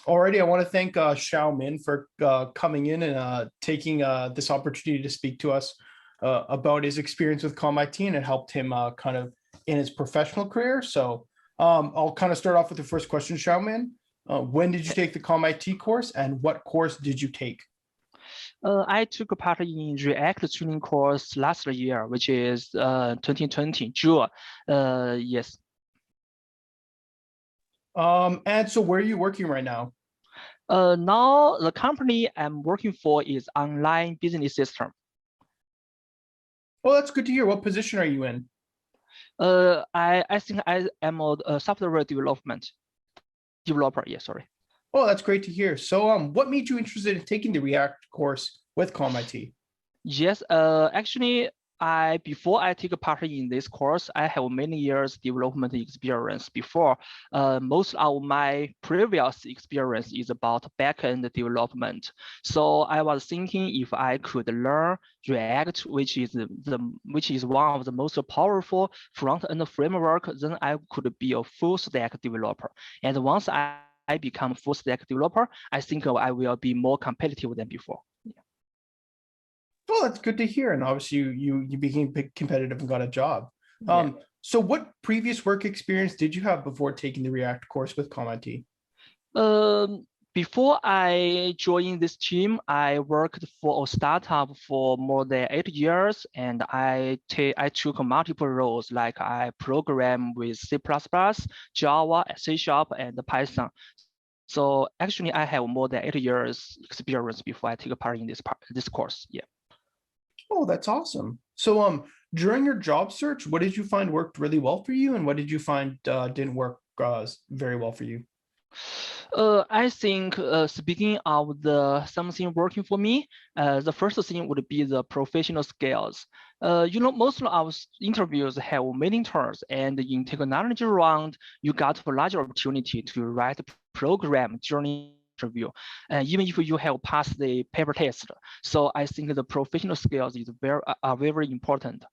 Alrighty, I want to thank Shaomin for coming in and taking this opportunity to speak to us about his experience with ComIT, and it helped him kind of in his professional career. So I'll kind of start off with the first question, Shaomin. When did you take the ComIT course, and what course did you take? I took a part in React training course last year, which is 2020 June. Yes. And so where are you working right now? Now the company I'm working for is online business system. Oh, that's good to hear. What position are you in? I think I am a software developer. Yeah, sorry. Oh, that's great to hear. So what made you interested in taking the React course with ComIT? Yes, actually, before I take a part in this course, I have many years development experience before. Most of my previous experience is about backend development. So I was thinking if I could learn React, which is one of the most powerful front-end framework, then I could be a full stack developer. And once I become full stack developer, I think I will be more competitive than before. Well, that's good to hear. And obviously you became competitive and got a job. Yeah. So what previous work experience did you have before taking the React course with ComIT? Before I joined this team, I worked for a startup for more than 8 years, and I took multiple roles, like I program with C++, Java, C#, and Python. So actually, I have more than 8 years experience before I take a part in this course. Yeah. Oh, that's awesome. So during your job search, what did you find worked really well for you, and what did you find didn't work very well for you? I think speaking of something working for me, the first thing would be the professional skills. Most of our interviews have many turns, and in technology round, you got a larger opportunity to write a program during interview, even if you have passed the paper test. So I think the professional skills are very important.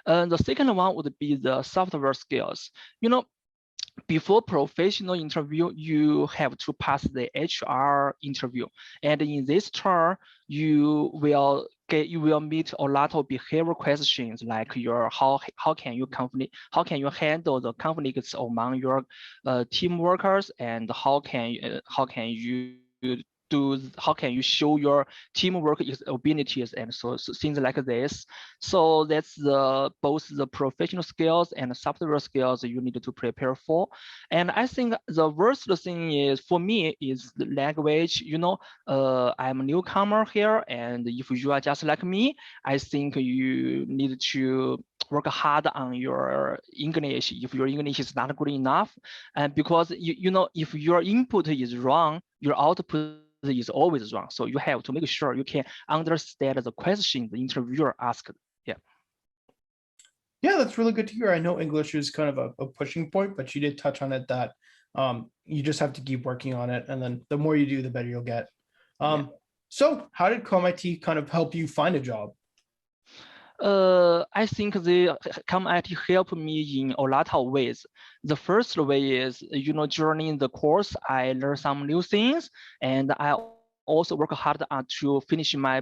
The second one would be the software skills. Before professional interview, you have to pass the HR interview, and in this turn, you will meet a lot of behavioral questions like how can you handle the conflicts among your team workers, and how can you show your teamwork abilities, and so things like this. So that's both the professional skills and the software skills you need to prepare for. And I think the worst thing is for me is the language. I'm a newcomer here, and if you are just like me, I think you need to work hard on your English if your English is not good enough. And because if your input is wrong, your output is always wrong. So you have to make sure you can understand the question the interviewer asked. Yeah. Yeah, that's really good to hear. I know English is kind of a pushing point, but you did touch on it that you just have to keep working on it, and then the more you do, the better you'll get. Yeah. So how did ComIT kind of help you find a job? I think the ComIT helped me in a lot of ways. The first way is, during the course, I learned some new things, and I also work hard to finish my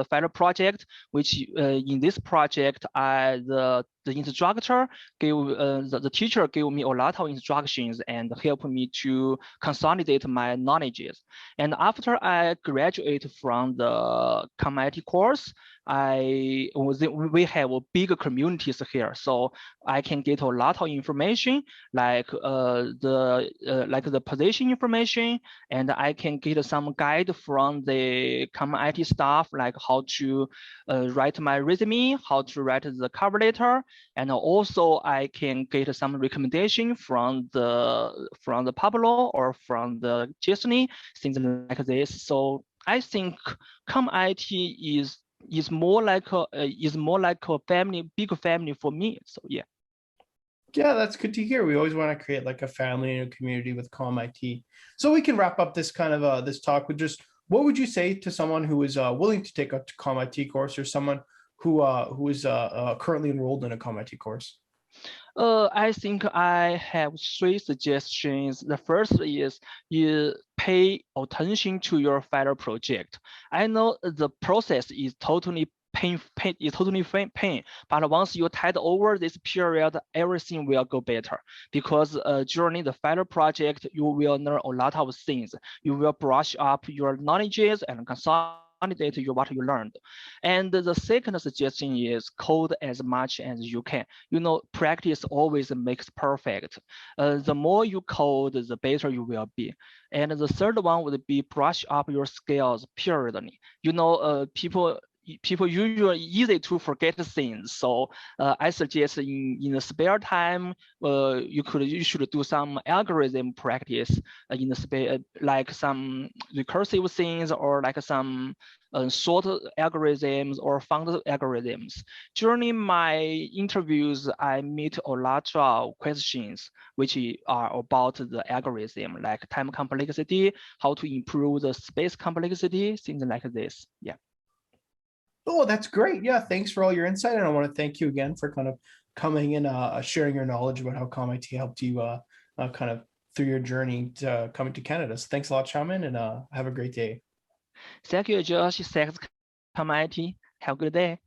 final project, which in this project, the instructor the teacher gave me a lot of instructions and helped me to consolidate my knowledges. And after I graduate from the ComIT course, we have big communities here, so I can get a lot of information like the position information, and I can get some guide from the ComIT staff, like how to write my resume, how to write the cover letter, and also I can get some recommendation from the Pablo or from the Jesney, things like this. So I think ComIT is more like a family, big family for me. So yeah. Yeah, that's good to hear. We always want to create like a family and a community with ComIT. So we can wrap up this kind of this talk with just what would you say to someone who is willing to take a ComIT course, or someone who is currently enrolled in a ComIT course? I think I have three suggestions. The first is you pay attention to your final project. I know the process is totally pain, but once you tide over this period, everything will go better, because during the final project, you will learn a lot of things. You will brush up your knowledges and consolidate what you learned. And the second suggestion is code as much as you can. Practice always makes perfect. The more you code, the better you will be. And the third one would be brush up your skills periodically. People usually easy to forget things. So I suggest in the spare time, you should do some algorithm practice in the spare, like some recursive things, or like some sort algorithms or found algorithms. During my interviews, I meet a lot of questions which are about the algorithm, like time complexity, how to improve the space complexity, things like this. Yeah. Oh, that's great. Yeah, thanks for all your insight. And I want to thank you again for kind of coming and sharing your knowledge about how ComIT helped you kind of through your journey to coming to Canada. So thanks a lot, Shaomin, and have a great day. Thank you, Josh. Thanks, ComIT. Have a good day.